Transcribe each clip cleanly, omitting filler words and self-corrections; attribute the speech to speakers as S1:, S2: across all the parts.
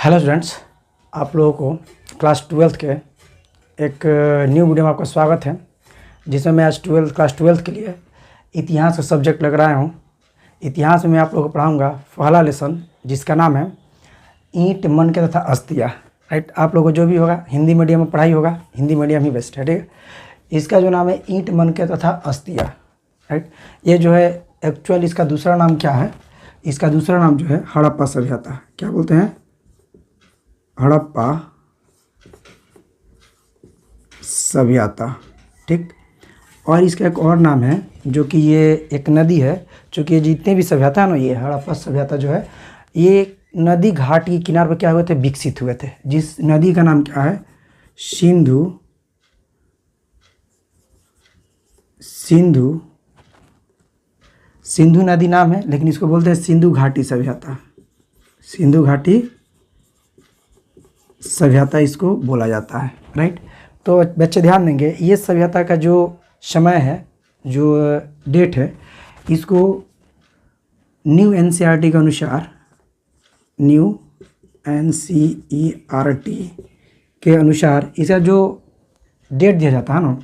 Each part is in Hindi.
S1: हेलो स्टूडेंट्स, आप लोगों को क्लास ट्वेल्थ के एक न्यू वीडियो में आपका स्वागत है, जिसमें मैं आज क्लास ट्वेल्थ के लिए इतिहास का सब्जेक्ट लग रहा हूँ। इतिहास में मैं आप लोगों को पढ़ाऊँगा पहला लेसन, जिसका नाम है ईंट मन के तथा अस्तिया। राइट, आप लोगों को जो भी होगा हिंदी मीडियम में पढ़ाई होगा, हिंदी मीडियम ही बेस्ट है। ठीक है, इसका जो नाम है ईंट मन के तथा अस्तिया। राइट, ये जो है एक्चुअल इसका दूसरा नाम क्या है? इसका दूसरा नाम जो है हड़प्पा सभ्यता। क्या बोलते हैं? हड़प्पा सभ्यता। ठीक, और इसका एक और नाम है जो कि ये एक नदी है, चूँकि ये जितने भी सभ्यता है ना, ये हड़प्पा सभ्यता जो है ये नदी घाट के किनारे पर क्या हुए थे? विकसित हुए थे। जिस नदी का नाम क्या है? सिंधु सिंधु नदी नाम है, लेकिन इसको बोलते हैं सिंधु घाटी सभ्यता। सिंधु घाटी सभ्यता इसको बोला जाता है। राइट, तो बच्चे ध्यान देंगे, ये सभ्यता का जो समय है, जो डेट है, इसको न्यू एनसीईआरटी के अनुसार, न्यू एनसीईआरटी के अनुसार इसका जो डेट दिया जाता है ना,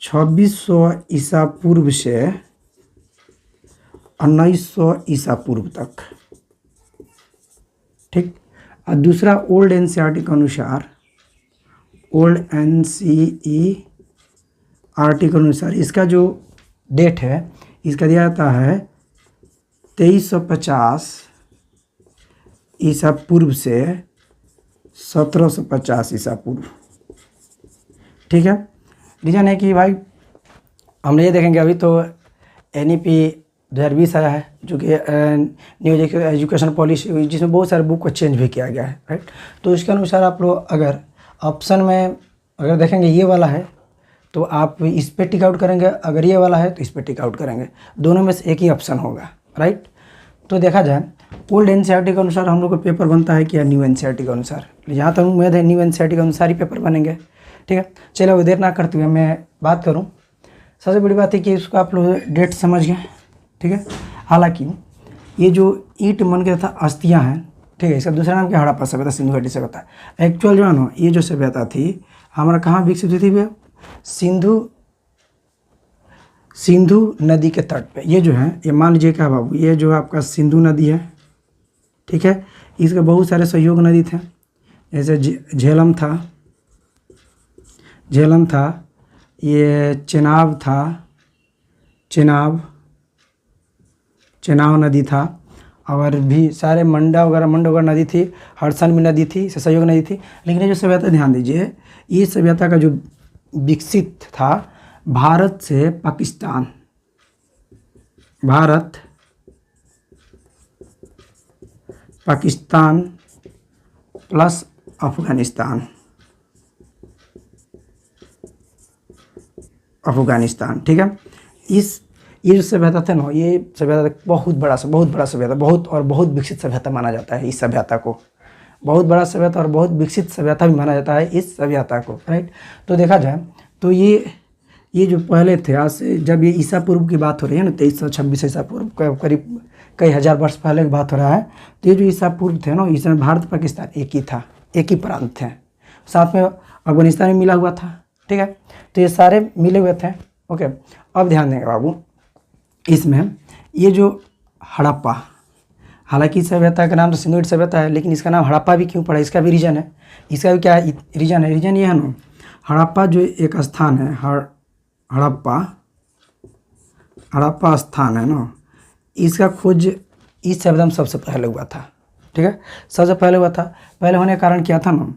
S1: 2600 ईसा पूर्व से 1900 ईसा पूर्व तक। ठीक, और दूसरा ओल्ड एनसीईआरटी के अनुसार, ओल्ड एनसीईआरटी के अनुसार इसका जो डेट है, इसका दिया जाता है 2350 ईसा पूर्व से 1750 ईसा पूर्व। ठीक है, रीजन है कि भाई हम ये देखेंगे अभी तो एनईपी 2020 आया है, जो कि न्यू एजुकेशन पॉलिसी, जिसमें बहुत सारे बुक को चेंज भी किया गया है। राइट, तो इसके अनुसार आप लोग अगर ऑप्शन में अगर देखेंगे ये वाला है तो आप इस पे टिक आउट करेंगे, अगर ये वाला है तो इस पे टिक आउट करेंगे, दोनों में से एक ही ऑप्शन होगा। राइट, तो देखा जाए ओल्ड एनसीईआरटी के अनुसार हम लोग को पेपर बनता है क्या न्यू एनसीईआरटी के अनुसार? जहाँ तक उम्मीद है न्यू एनसीईआरटी के अनुसार ही पेपर बनेंगे। ठीक है, चलो देर ना करते हुए मैं बात करूँ। सबसे बड़ी बात है कि इसको आप लोग डेट समझ गए। ठीक है, हालांकि ये जो ईंट मन के तथा अस्तियाँ हैं, ठीक है, इसका दूसरा नाम क्या? हड़प्पा सभ्यता, सिंधु घाटी सभ्यता। एक्चुअल जो है ना, ये जो सभ्यता थी हमारा कहाँ विकसित हुई थी भैया? सिंधु नदी के तट पे। ये जो है, ये मान लीजिए क्या बाबू, ये जो आपका सिंधु नदी है, ठीक है, इसके बहुत सारे सहयोग नदी थे, जैसे झेलम था, ये चेनाब था, चेनाब नदी था, और भी सारे मंडा वगैरह नदी थी, हड़सन भी नदी थी, सहयोग नदी थी। लेकिन ये जो सभ्यता, ध्यान दीजिए, ये सभ्यता का जो विकसित था भारत से पाकिस्तान, प्लस अफगानिस्तान। ठीक है, ये जो सभ्यता थे ना, ये सभ्यता बहुत बड़ा सभ्यता, बहुत विकसित सभ्यता माना जाता है इस सभ्यता को। बहुत बड़ा सभ्यता और बहुत विकसित सभ्यता भी माना जाता है इस सभ्यता को। राइट, तो देखा जाए तो ये जो पहले थे, आज से जब ये ईसा पूर्व की बात हो रही है ना, 2326 ईसा पूर्व, करीब कई हजार वर्ष पहले की बात हो रहा है, तो ये जो ईसा पूर्व थे ना, इसमें भारत पाकिस्तान एक ही था, एक ही प्रांत थे, साथ में अफगानिस्तान में मिला हुआ था। ठीक है, तो ये सारे मिले हुए थे। ओके, अब ध्यान देंगे बाबू, इसमें ये जो हड़प्पा, हालांकि इस सभ्यता का नाम तो सिंधु सभ्यता है, लेकिन इसका नाम हड़प्पा भी क्यों पड़ा? इसका भी रीजन है। इसका भी क्या है? रीजन ये है ना, हड़प्पा जो एक स्थान है, हड़प्पा स्थान है ना, इसका खोज इस सभ्यता में सबसे पहले हुआ था। ठीक है, सबसे पहले हुआ था। पहले होने का कारण क्या था ना,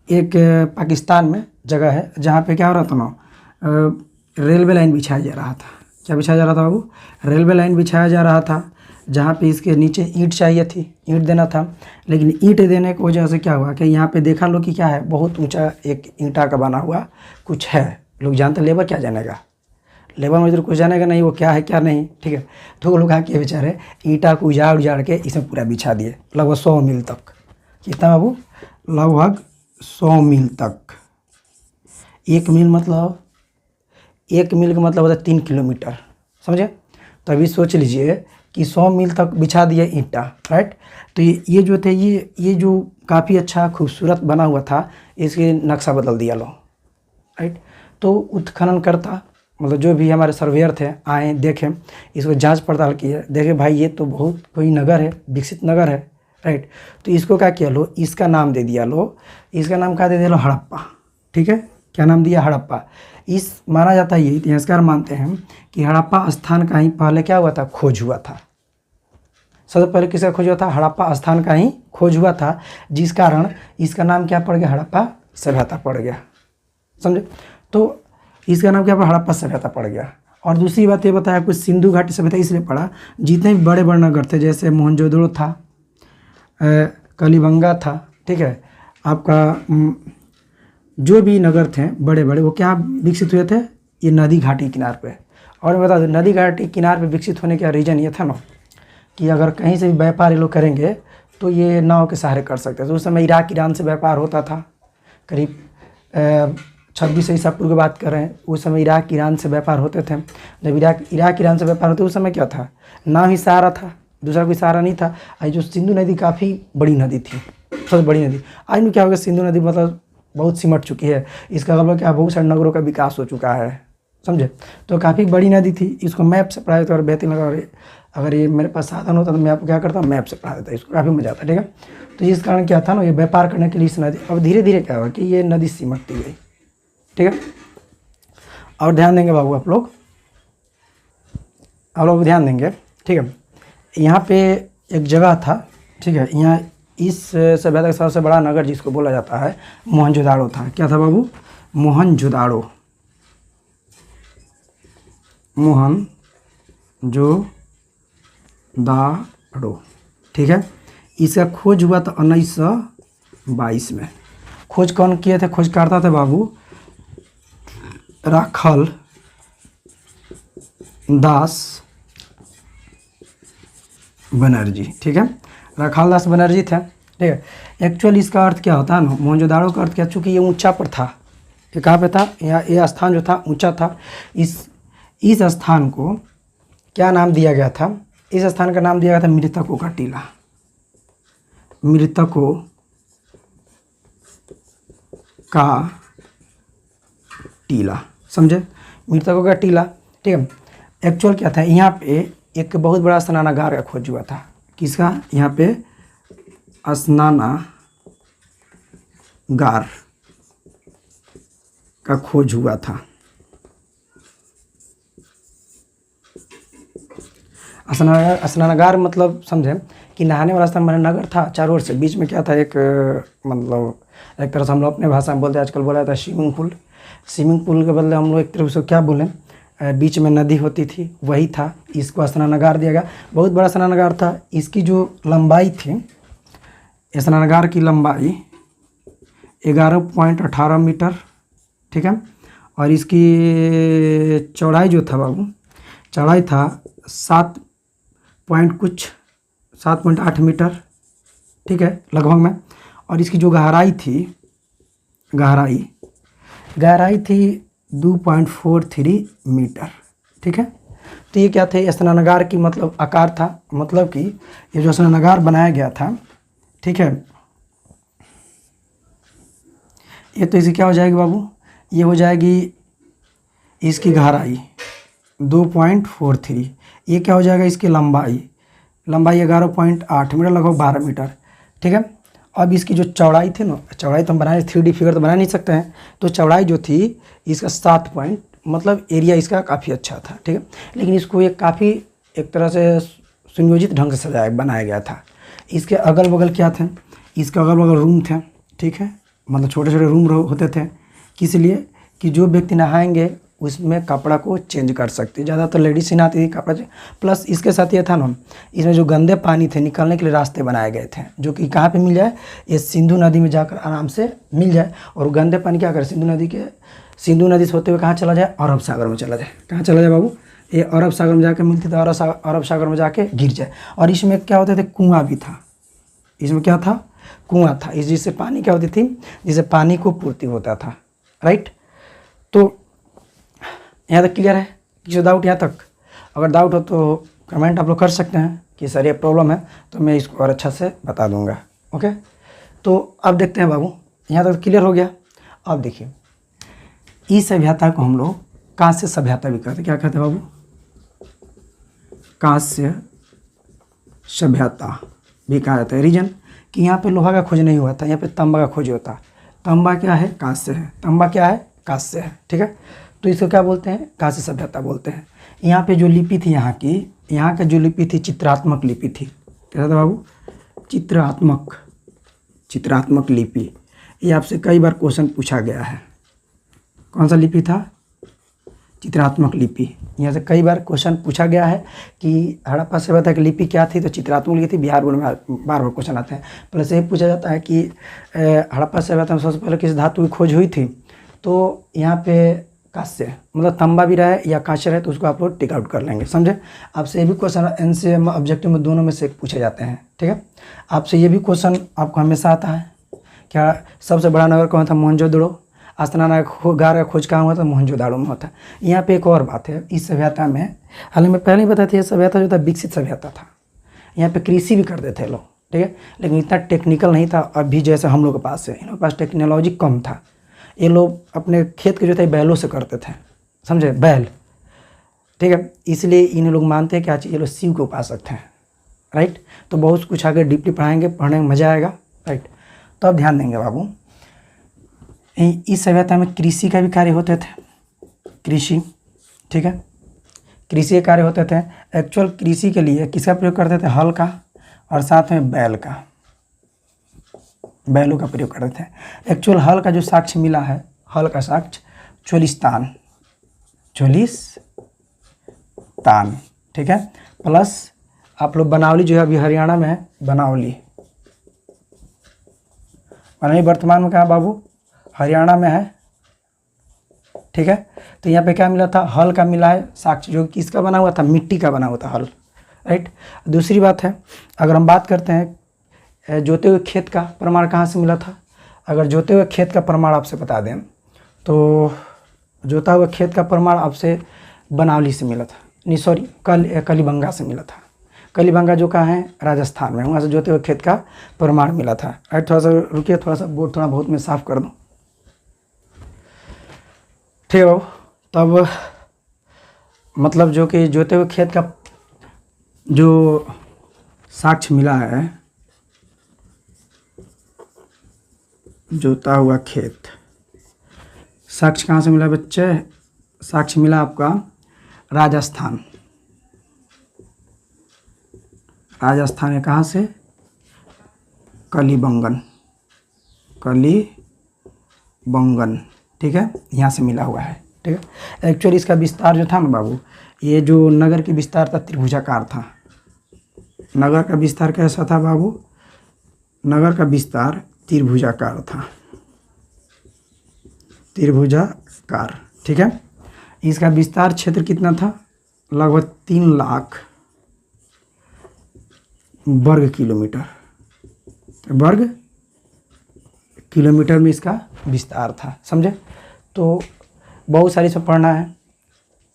S1: एक पाकिस्तान में जगह है जहाँ पे क्या हो रहा था ना, रेलवे लाइन बिछाया जा रहा था। क्या बिछाया जा रहा था बाबू? रेलवे लाइन बिछाया जा रहा था, जहाँ पे इसके नीचे ईंट चाहिए थी, ईंट देना था। लेकिन ईंट देने की वजह से क्या हुआ कि यहाँ पे देखा लो कि क्या है, बहुत ऊंचा एक ईंटा का बना हुआ कुछ है। लोग जानते, लेबर क्या जानेगा, लेबर मजदूर कुछ जानेगा नहीं वो क्या है क्या नहीं। ठीक है, तो लोग आके बेचारे ईंटा को उजाड़ के इसमें पूरा बिछा दिए, लगभग 100 मील तक। कितना बाबू? लगभग 100 मील तक। 1 मील का मतलब होता है 3 किलोमीटर, समझे? तो अभी सोच लीजिए कि 100 मील तक बिछा दिया ईंटा, राइट। तो ये जो थे ये जो काफ़ी अच्छा खूबसूरत बना हुआ था, इसके नक्शा बदल दिया लो, राइट। तो उत्खनन करता मतलब जो भी हमारे सर्वेयर थे आए, देखें, इसको जांच पड़ताल किए, देखे भाई ये तो बहुत कोई नगर है, विकसित नगर है, राइट। तो इसको क्या किया लो, इसका नाम दे दिया लो, इसका नाम क्या दे दिया लो, हड़प्पा, ठीक है। क्या नाम दिया, हड़प्पा। इस माना जाता है, ये इतिहासकार मानते हैं कि हड़प्पा स्थान का ही पहले क्या हुआ था, खोज हुआ था। सबसे पहले किसका खोज हुआ था, हड़प्पा स्थान का ही खोज हुआ था, जिस कारण इसका नाम क्या पड़ गया, हड़प्पा सभ्यता पड़ गया, समझे। तो इसका नाम क्या पड़ा, हड़प्पा सभ्यता पड़ गया। और दूसरी बात ये बताया आपको, सिंधु घाटी सभ्यता इसलिए पड़ा, जितने भी बड़े बड़े नगर थे, जैसे मोहनजोदड़ो था, कलिबंगा था, ठीक है, आपका जो भी नगर थे बड़े बड़े, वो क्या विकसित हुए थे, ये नदी घाटी किनार पे। और मैं बता दूँ, नदी घाटी किनार पे विकसित होने का रीज़न ये था ना कि अगर कहीं से भी व्यापार ये लोग करेंगे तो ये नाव के सहारे कर सकते थे। तो उस समय इराक ईरान से व्यापार होता था, करीब 26 ईसा पूर्व की बात कर रहे हैं, उस समय इराक ईरान से व्यापार होते थे। जब इराक ईरान से व्यापार होते उस समय क्या था, नाव ही सहारा था, दूसरा कोई सहारा नहीं था। आज जो सिंधु नदी काफ़ी बड़ी नदी थी, सबसे बड़ी नदी। आज में क्या हो गया, सिंधु नदी मतलब बहुत सिमट चुकी है, इसका मतलब क्या, बहुत सारे नगरों का विकास हो चुका है, समझे। तो काफ़ी बड़ी नदी थी, इसको मैप से पढ़ाया तो और बेहतरीन लगा। अगर ये मेरे पास साधन होता तो मैं आपको क्या करता, मैप से पढ़ा देता, इसको काफ़ी मजा आता, ठीक है। तो इस कारण क्या था ना, ये व्यापार करने के लिए इस नदी, अब धीरे धीरे क्या हुआ कि ये नदी सिमटती गई, ठीक है। और ध्यान देंगे बाबू आप लोग ध्यान देंगे, ठीक है। यहाँ पे एक जगह था, ठीक है, यहाँ इस सभ्यता का सबसे बड़ा नगर जिसको बोला जाता है मोहनजोदाड़ो था। क्या था बाबू, मोहनजोदाड़ो, मोहनजोदाड़ो, ठीक है। इसका खोज हुआ था 1922 में। खोज कौन किए थे, खोज करता था बाबू राखल दास बनर्जी, ठीक है, राखाल दास बनर्जी थे, ठीक है। एक्चुअल इसका अर्थ क्या होता है ना, मोहनजोदाड़ो का अर्थ क्या, चूँकि ये ऊंचा पर था, ये कहाँ पे था, ये स्थान जो था ऊंचा था। इस स्थान को क्या नाम दिया गया था, इस स्थान का नाम दिया गया था मृतकों का टीला, मृतकों का टीला, समझे, मृतकों का टीला, ठीक है। एक्चुअल क्या था, यहाँ पे एक बहुत बड़ा स्नानागार का खोज हुआ था। किसका, यहाँ पे स्नानागार का खोज हुआ था। स्नानागार मतलब समझे कि नहाने वाला स्थान, मैंने नगर था चारों ओर से, बीच में क्या था, एक मतलब एक तरह से हम लोग अपने भाषा में बोलते हैं, आजकल बोला जाता है स्विमिंग पूल। स्विमिंग पूल के बदले हम लोग एक तरफ से क्या बोलें, बीच में नदी होती थी, वही था, इसको स्नानागार दिया गया। बहुत बड़ा स्नानागार था। इसकी जो लंबाई थी, स्नानागार की लंबाई 11.18 मीटर, ठीक है। और इसकी चौड़ाई जो था बाबू, चौड़ाई था 7.8 मीटर, ठीक है, लगभग में। और इसकी जो गहराई थी, गहराई थी 2.43 मीटर, ठीक है। तो ये क्या थे, स्नानागार की मतलब आकार था, मतलब कि ये जो स्नानागार बनाया गया था, ठीक है, ये तो इसी क्या हो जाएगी बाबू, ये हो जाएगी इसकी गहराई 2.43, ये क्या हो जाएगा, इसकी लंबाई 11.8 मीटर, लगभग 12 मीटर, ठीक है। अब इसकी जो चौड़ाई थी ना, चौड़ाई तो हम बनाए 3D फिगर तो बना नहीं सकते हैं, तो चौड़ाई जो थी इसका 7 पॉइंट, मतलब एरिया इसका काफ़ी अच्छा था, ठीक है। लेकिन इसको एक काफ़ी एक तरह से सुनियोजित ढंग से बनाया गया था। इसके अगल बगल क्या थे, इसके अगल बगल रूम थे, ठीक है, मतलब छोटे छोटे रूम होते थे, किस लिए कि जो व्यक्ति नहाएंगे उसमें कपड़ा को चेंज कर सकती, ज़्यादातर लेडीज ही नहाती थी कपड़ा प्लस इसके साथ ये था ना, इसमें जो गंदे पानी थे निकलने के लिए रास्ते बनाए गए थे, जो कि कहाँ पे मिल जाए, ये सिंधु नदी में जाकर आराम से मिल जाए। और गंदे पानी क्या करे, सिंधु नदी से होते हुए कहाँ चला जाए, अरब सागर में चला जाए। कहाँ चला जाए बाबू, ये अरब सागर में जाके मिलती थी, अरब सागर में जाके गिर जाए। और इसमें क्या होते थे, कुआँ भी था, इसमें क्या था, कुआँ था, इस जिससे पानी क्या होती थी, जिससे पानी को पूर्ति होता था, राइट। तो यहाँ तक क्लियर है, किसी डाउट यहाँ तक, अगर डाउट हो तो कमेंट आप लोग कर सकते हैं कि सर ये प्रॉब्लम है, तो मैं इसको और अच्छा से बता दूंगा। ओके, तो अब देखते हैं बाबू, यहाँ तक क्लियर हो गया। अब देखिए, इस सभ्यता को हम लोग कांस्य सभ्यता भी कहते हैं। क्या कहते हैं बाबू? कांस्य सभ्यता भी कहा जाता है। रीजन कि यहाँ पे लोहा का खोज नहीं हुआ था, यहाँ पे तांबा का खोज होता। तांबा क्या है? कांस्य है। तांबा क्या है? कांस्य है। ठीक है, तो इसको क्या बोलते हैं? कांस्य सभ्यता बोलते हैं। यहाँ पे जो लिपि थी यहाँ की, यहाँ का जो लिपि थी चित्रात्मक लिपि थी। क्या था बाबू? चित्रात्मक लिपि। ये आपसे कई बार क्वेश्चन पूछा गया है। कौन सा लिपि था? चित्रात्मक लिपि। यहाँ से कई बार क्वेश्चन पूछा गया है कि हड़प्पा सभ्यता की लिपि क्या थी, तो चित्रात्मक लिपि थी। बिहार बोर्ड में बार बार क्वेश्चन आते हैं। प्लस ये पूछा जाता है कि हड़प्पा सभ्यता में सबसे पहले किस धातु की खोज हुई थी, तो यहाँ पे कांस्य, मतलब तांबा भी रहे या कांस्य रहे, तो उसको आप लोग टिक आउट कर लेंगे। समझे? आपसे ये भी क्वेश्चन एनसीए ऑब्जेक्टिव में दोनों में से पूछे जाते हैं। ठीक है, आपसे ये भी क्वेश्चन आपको हमेशा आता है, क्या सबसे बड़ा नगर कौन था? मोहनजोदड़ो। स्नानागार का खोज कहाँ हुआ था? मोहनजोदाड़ो में होता है। यहाँ पे एक और बात है, इस सभ्यता में, हालांकि मैं पहले ही बताया था, ये सभ्यता जो था विकसित सभ्यता था। यहाँ पे कृषि भी करते थे लोग। ठीक है, लेकिन इतना टेक्निकल नहीं था अभी जैसे हम लोग के पास है। इन लोग के पास टेक्नोलॉजी कम था। ये लोग अपने खेत के जो थे बैलों से करते थे। समझे? बैल। ठीक है, इसलिए इन लोग मानते हैं क्या चाहिए, ये लोग शिव के उपासक थे। राइट, तो बहुत कुछ आगे डीपली पढ़ाएंगे, पढ़ने में मज़ा आएगा। राइट, तो अब ध्यान देंगे बाबू, इस सभ्यता में कृषि का भी कार्य होते थे। कृषि, ठीक है, कृषि के कार्य होते थे। एक्चुअल कृषि के लिए किसका प्रयोग करते थे? हल का, और साथ में बैल का, बैलों का प्रयोग करते थे। एक्चुअल हल का जो साक्ष्य मिला है, हल का साक्ष्य चोलिस्तान। ठीक है, प्लस आप लोग बनावली जो है अभी हरियाणा में है, बनावली वर्तमान में कहाँ बाबू? हरियाणा में है। ठीक है, तो यहाँ पे क्या मिला था? हल का मिला है साक्ष्य, जो किसका बना हुआ था? मिट्टी का बना हुआ था हल। राइट, दूसरी बात है, अगर हम बात करते हैं जोते हुए खेत का प्रमाण कहाँ से मिला था? अगर जोते हुए खेत का प्रमाण आपसे बता दें, तो जोता हुआ खेत का प्रमाण आपसे बनावली से मिला था, नहीं सॉरी कलीबंगा से मिला था। कलीबंगा जो कहाँ है? राजस्थान में, वहाँ से जोते हुए खेत का प्रमाण मिला था। राइट, थोड़ा सा रुकिए, थोड़ा सा बोर्ड थोड़ा बहुत मैं साफ़ कर दूँ। ठीक है, तब मतलब जो कि जोते हुए खेत का जो साक्ष्य मिला है, जोता हुआ खेत, साक्ष्य कहाँ से मिला बच्चे? साक्ष्य मिला आपका राजस्थान। राजस्थान है कहाँ से? कलीबंगन। ठीक है, यहाँ से मिला हुआ है। ठीक है, एक्चुअली इसका विस्तार जो था ना बाबू, ये जो नगर की विस्तार था त्रिभुजाकार था। नगर का विस्तार कैसा था बाबू? नगर का विस्तार त्रिभुजाकार था, त्रिभुजाकार। ठीक है, इसका विस्तार क्षेत्र कितना था? लगभग 3 लाख वर्ग किलोमीटर में इसका विस्तार था। समझे? तो बहुत सारी सब पढ़ना है।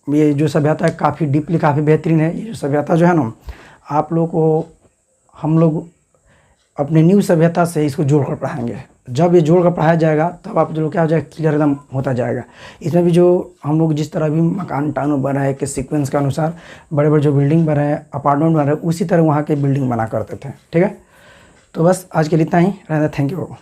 S1: ये जो सभ्यता है काफ़ी डीपली, काफ़ी बेहतरीन है। ये जो सभ्यता जो है ना, आप लोग को हम लोग अपने न्यू सभ्यता से इसको जोड़कर पढ़ाएंगे। जब ये जोड़कर पढ़ाया जाएगा तब आप जो क्या हो जाएगा, क्लियर एकदम होता जाएगा। इसमें भी जो हम लोग जिस तरह भी मकान टाउन बना है कि सीक्वेंस के अनुसार बड़े बड़े जो बिल्डिंग बने हैं, अपार्टमेंट बन रहे हैं, उसी तरह वहाँ के बिल्डिंग बना करते थे। ठीक है, तो बस आज के लिए इतना ही रहना। Thank you.